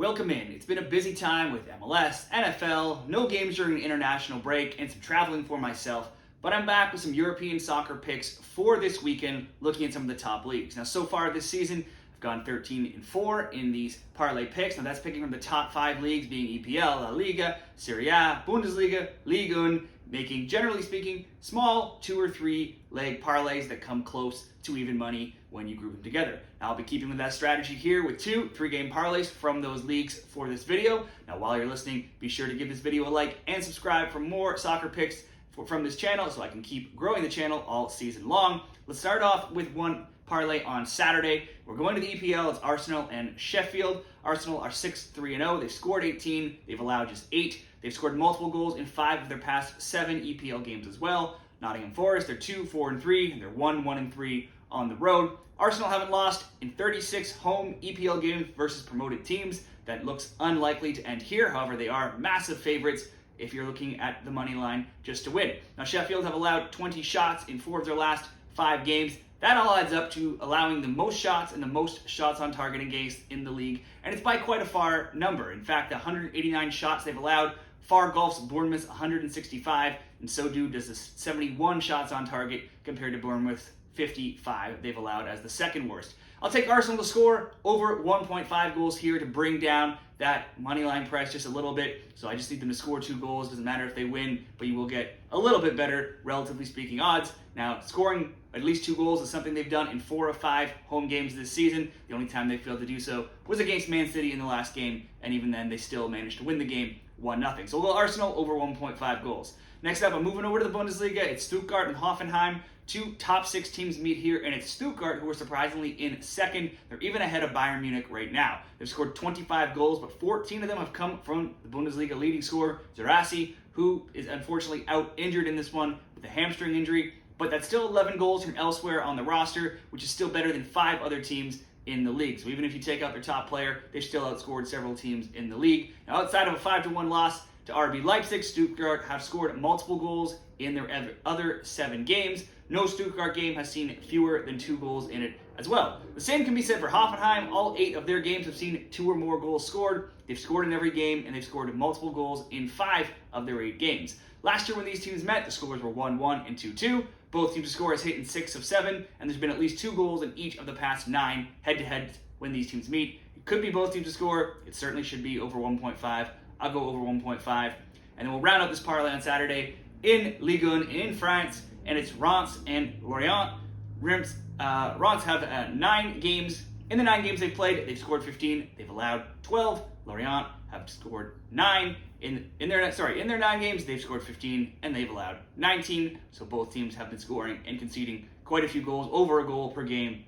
Welcome in. It's been a busy time with MLS, NFL, no games during the international break, and some traveling for myself, but I'm back with some European soccer picks for this weekend, looking at some of the top leagues. Now, so far this season, I've gone 13-4 in these parlay picks. Now, that's picking from the top 5 leagues, being EPL, La Liga, Serie A, Bundesliga, Ligue, making, generally speaking, small 2 or 3 leg parlays that come close to even money when you group them together. Now, I'll be keeping with that strategy here with 2 3-game parlays from those leagues for this video. Now, while you're listening, be sure to give this video a like and subscribe for more soccer picks from this channel so I can keep growing the channel all season long. Let's start off with one parlay on Saturday. We're going to the EPL. It's Arsenal and Sheffield. Arsenal are 6-3-0. They've scored 18. They've allowed just 8. They've scored multiple goals in 5 of their past 7 EPL games as well. Nottingham Forest, they're 2-4-3. They're 1-1-3 on the road. Arsenal haven't lost in 36 home EPL games versus promoted teams. That looks unlikely to end here. However, they are massive favorites if you're looking at the money line just to win. Now, Sheffield have allowed 20 shots in 4 of their last 5 games. That all adds up to allowing the most shots and the most shots on target against in the league, and it's by quite a far number. In fact, 189 shots they've allowed far golfs Bournemouth's 165, and so does the 71 shots on target compared to Bournemouth's 55 they've allowed as the second worst. I'll take Arsenal to score over 1.5 goals here to bring down that money line price just a little bit. So I just need them to score 2 goals. Doesn't matter if they win, but you will get a little bit better, relatively speaking, odds. Now, scoring at least 2 goals is something they've done in 4 of 5 home games this season. The only time they failed to do so was against Man City in the last game, and even then they still managed to win the game 1-0. So we'll go Arsenal over 1.5 goals. Next up, I'm moving over to the Bundesliga. It's Stuttgart and Hoffenheim. 2 top 6 teams meet here, and it's Stuttgart who are surprisingly in second. They're even ahead of Bayern Munich right now. They've scored 25 goals, but 14 of them have come from the Bundesliga leading scorer, Zerasi, who is unfortunately out injured in this one with a hamstring injury. But that's still 11 goals from elsewhere on the roster, which is still better than 5 other teams in the league. So even if you take out their top player, they've still outscored several teams in the league. Now, outside of a 5-1 loss to RB Leipzig, Stuttgart have scored multiple goals in their other 7 games. No Stuttgart game has seen fewer than 2 goals in it as well. The same can be said for Hoffenheim. All 8 of their games have seen 2 or more goals scored. They've scored in every game, and they've scored multiple goals in 5 of their 8 games. Last year when these teams met, the scores were 1-1 and 2-2. Both teams' score has hit in 6 of 7, and there's been at least 2 goals in each of the past 9 head-to-heads when these teams meet. It could be both teams to score. It certainly should be over 1.5. I'll go over 1.5. And then we'll round out this parlay on Saturday in Ligue in France, and it's Reims and Lorient. Reims have 9 games. In the 9 games they've played, they've scored 15. They've allowed 12. Lorient have scored 9. In their 9 games, they've scored 15, and they've allowed 19. So both teams have been scoring and conceding quite a few goals, over a goal per game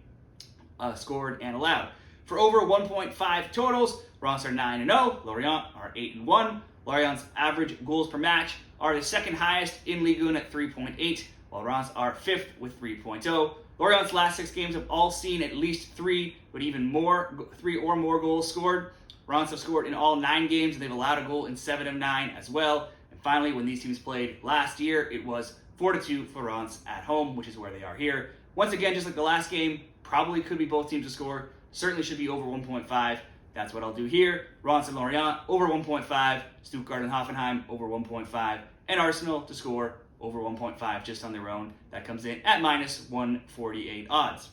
scored and allowed. For over 1.5 totals, Reims are 9-0. Lorient are 8-1. Lorient's average goals per match are the second highest in Ligue 1 at 3.8, while Reims are 5th with 3.0. Lorient's last 6 games have all seen at least 3 or more goals scored. Reims have scored in all 9 games, and they've allowed a goal in 7 of 9 as well. And finally, when these teams played last year, it was 4-2 for Reims at home, which is where they are here. Once again, just like the last game, probably could be both teams to score. Certainly should be over 1.5. That's what I'll do here. Reims and Lorient over 1.5. Stuttgart and Hoffenheim over 1.5. And Arsenal to score over 1.5 just on their own. That comes in at minus 148 odds.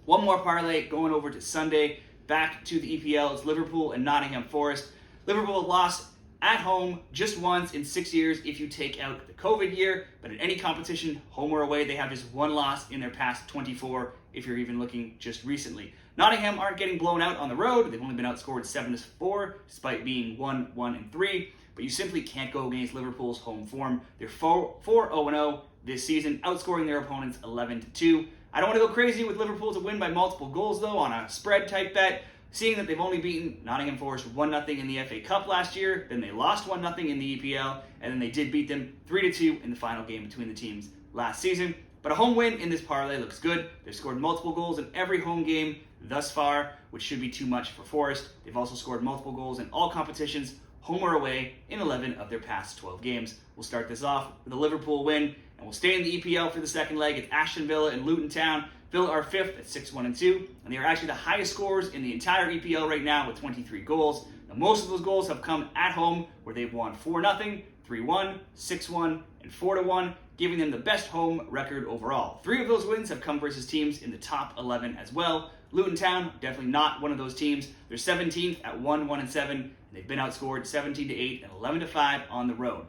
One more parlay going over to Sunday. Back to the EPL. It's Liverpool and Nottingham Forest. Liverpool have lost at home just once in 6 years if you take out the COVID year. But in any competition, home or away, they have just 1 loss in their past 24 if you're even looking just recently. Nottingham aren't getting blown out on the road. They've only been outscored 7-4 despite being 1-1-3. But you simply can't go against Liverpool's home form. They're 4-0 this season, outscoring their opponents 11-2. I don't want to go crazy with Liverpool to win by multiple goals, though, on a spread type bet. Seeing that they've only beaten Nottingham Forest 1-0 in the FA Cup last year, then they lost 1-0 in the EPL, and then they did beat them 3-2 in the final game between the teams last season. But a home win in this parlay looks good. They've scored multiple goals in every home game thus far, which should be too much for Forest. They've also scored multiple goals in all competitions, home or away, in 11 of their past 12 games. We'll start this off with a Liverpool win, and we'll stay in the EPL for the second leg. It's Aston Villa and Luton Town. Villa are 5th at 6-1-2, and they are actually the highest scorers in the entire EPL right now with 23 goals. Now, most of those goals have come at home, where they've won 4-0, 3-1, 6-1, and 4-1, giving them the best home record overall. 3 of those wins have come versus teams in the top 11 as well. Luton Town, definitely not one of those teams. They're 17th at 1-1-7, and they've been outscored 17-8 and 11-5 on the road.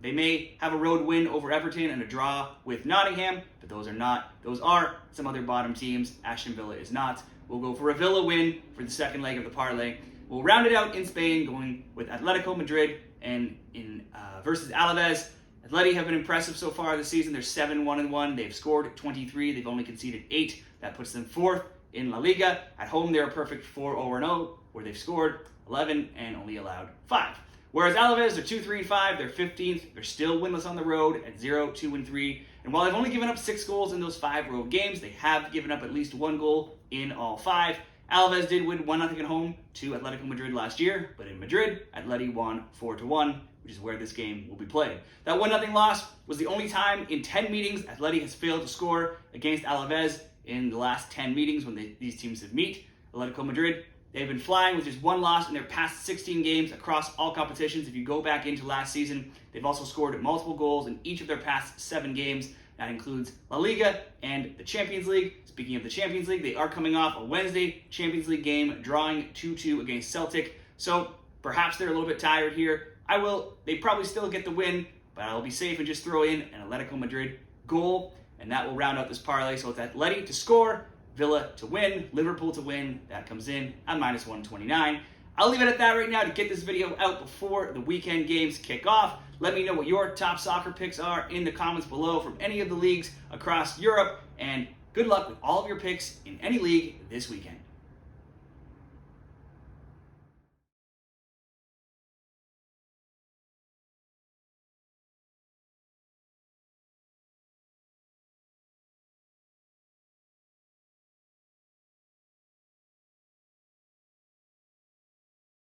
They may have a road win over Everton and a draw with Nottingham, but those are some other bottom teams. Aston Villa is not. We'll go for a Villa win for the second leg of the parlay. We'll round it out in Spain, going with Atletico Madrid and versus Alaves. Atleti have been impressive so far this season. They're 7-1-1. They've scored 23. They've only conceded 8. That puts them 4th in La Liga. At home, they're a perfect 4-0, where they've scored 11 and only allowed 5. Whereas Alaves, they're 2-3-5. They're 15th. They're still winless on the road at 0-2-3. And while they've only given up 6 goals in those 5 road games, they have given up at least 1 goal in all 5. Alaves did win 1-0 at home to Atletico Madrid last year, but in Madrid, Atleti won 4-1, which is where this game will be played. That 1-0 loss was the only time in 10 meetings Atleti has failed to score against Alaves in the last 10 meetings when these teams have met. Atletico Madrid, they've been flying with just 1 loss in their past 16 games across all competitions. If you go back into last season, they've also scored multiple goals in each of their past 7 games. That includes La Liga and the Champions League. Speaking of the Champions League, they are coming off a Wednesday Champions League game, drawing 2-2 against Celtic. So perhaps they're a little bit tired here. They probably still get the win, but I'll be safe and just throw in an Atletico Madrid goal, and that will round out this parlay. So it's Atleti to score, Villa to win, Liverpool to win. That comes in at -129. I'll leave it at that right now to get this video out before the weekend games kick off. Let me know what your top soccer picks are in the comments below from any of the leagues across Europe, and good luck with all of your picks in any league this weekend.